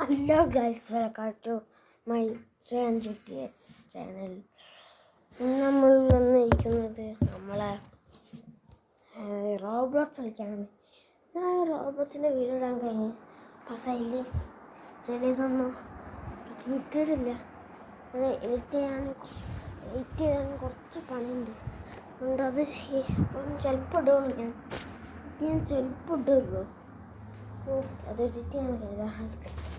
Hello guys, welcome to my channel. നമ്മൾ വന്നിരിക്കുന്നത് നമ്മളെ റോബ്ലോക്സ് കളിക്കാനാണ്. ഞാൻ റോബ്ലോക്സിൻ്റെ വീഡിയോ ഇടാൻ കഴിഞ്ഞു, പക്ഷേ അതിൽ ചിലതൊന്നും കിട്ടിയിട്ടില്ല. അത് എഡിറ്റ് ചെയ്യാൻ കുറച്ച് പണിയുണ്ട്. അതുകൊണ്ട് അത് ചിലപ്പോൾ ഇടുള്ളൂ. ഞാൻ ചിലപ്പോൾ ഇടുള്ളൂ. അത് എഡിറ്റ് ചെയ്യാൻ കഴിയില്ല.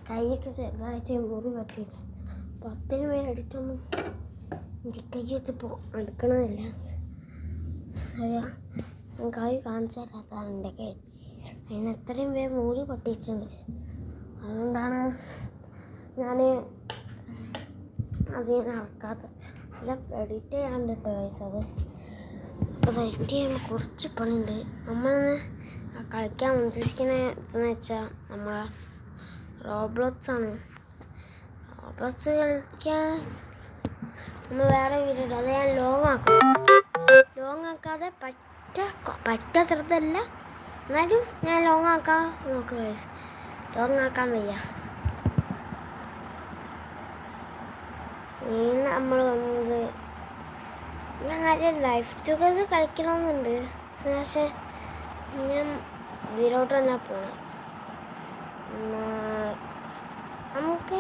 കൈയൊക്കെ ചെറുതായിട്ട് മുറി പറ്റിയിട്ട് 10 പേര് എഡിറ്റൊന്നും എനിക്ക് കൈ വെച്ചപ്പോൾ എടുക്കണമില്ല. കൈ കാണിച്ചു തരാത്താണ് എൻ്റെ കൈ. അതിന് എത്രയും പേര് മുറി പറ്റിയിട്ടുണ്ട്. അതുകൊണ്ടാണ് ഞാൻ ഇറക്കാത്തത്. അല്ല, എഡിറ്റ് ചെയ്യാണ്ട് കേട്ടോ വയസ്സ്. അത് എഡിറ്റ് ചെയ്യുമ്പോൾ കുറച്ച് പണിയുണ്ട്. നമ്മളൊന്ന് കളിക്കാൻ ഉദ്ദേശിക്കുന്നതെന്ന് വെച്ചാൽ നമ്മളെ റോബ്ലോക്സ് ആണ്. റോബ്ലോക്സ് കളിക്കാൻ നമ്മൾ വേറെ വീഡിയോ ഇടും. അത് ഞാൻ ലോങ് ആക്കാതെ പറ്റ ചെറുതല്ല, എന്നാലും ഞാൻ ലോങ് ആക്കാൻ നോക്കുക. ലോങ് ആക്കാൻ വയ്യ. ഇന്ന് നമ്മൾ വന്നത്, ഞാൻ ആദ്യം ലൈഫ് ടുഗദർ കളിക്കണമെന്നുണ്ട്. പക്ഷേ ഞാൻ ഇതിലോട്ട് തന്നെ പോകണം. നമുക്ക്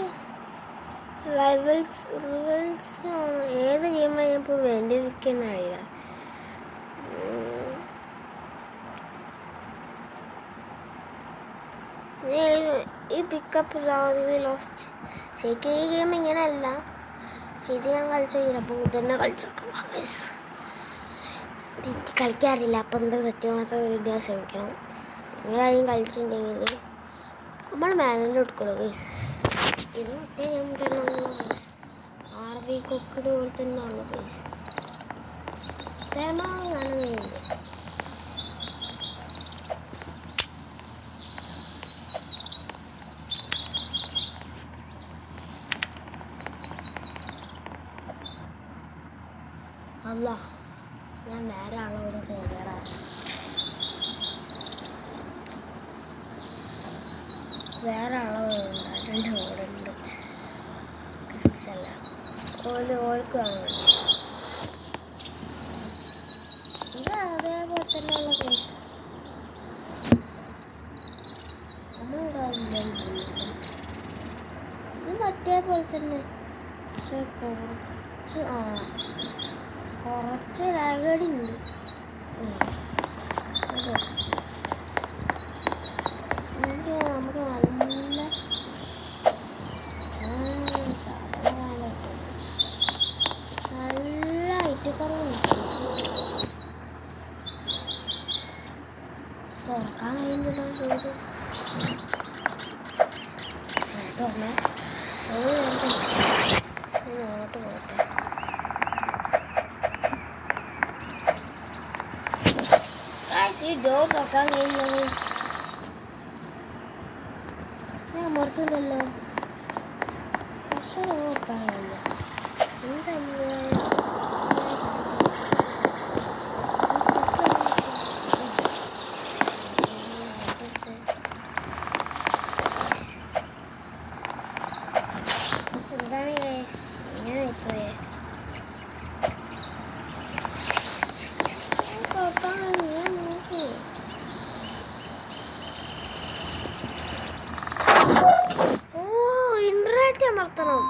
റിവൽസ് ഏത് ഗെയിമാണ് ഞാൻ ഇപ്പോൾ വേണ്ടി നിൽക്കുന്നറിയില്ല. ഈ പിക്കപ്പ് ലോസ്റ്റ് ശരിക്കും ഈ ഗെയിം ഇങ്ങനെയല്ല. ശരി, ഞാൻ കളിച്ചില്ല. അപ്പോൾ ഇതന്നെ കളിച്ചോക്കാം. എനിക്ക് കളിക്കാറില്ല, അപ്പം എന്താ പറ്റുക മാത്രം വീഡിയോ ശ്രമിക്കണം. നിങ്ങളാരെയും കളിച്ചിട്ടുണ്ടെങ്കിൽ നമ്മൾ മാനുവൽ എടുക്കുള്ളൂ ഗൈസ്. ഇത് മറ്റേ ഗെയിം തന്നെ RV കൊക്കിട് പോലെ തന്നെ ഉള്ളു ഗൈസ്. കാണുന്നുണ്ട്. അല്ല, ഞാൻ വേറെ ആളോട് കയറിയടാ. വേറെ ആളുകളുണ്ട്, 2 ഓടുണ്ട്. ഓൾക്ക് കാണുന്നുണ്ട്. ഇത് അതേപോലെ തന്നെ ഉള്ളത്. ഇത് മറ്റേപോലെ തന്നെ, പക്ഷെ കുറച്ച് ലാഗടി ഉണ്ട്. നമുക്ക് നല്ല ഐറ്റക്കുറവ് തുറക്കാൻ കഴിയുന്നില്ല. അങ്ങോട്ട് പോട്ടെ. ഈ ഡോർ തുറക്കാൻ കഴിയുന്നത് ഞാൻ അമർത്തില്ലല്ലോ. പക്ഷെ തുറക്കാൻ കഴിയില്ല. എന്താണ് ഇങ്ങനെ ഇപ്പോഴേ ഇന്റർനെറ്റ് അമർത്തണം.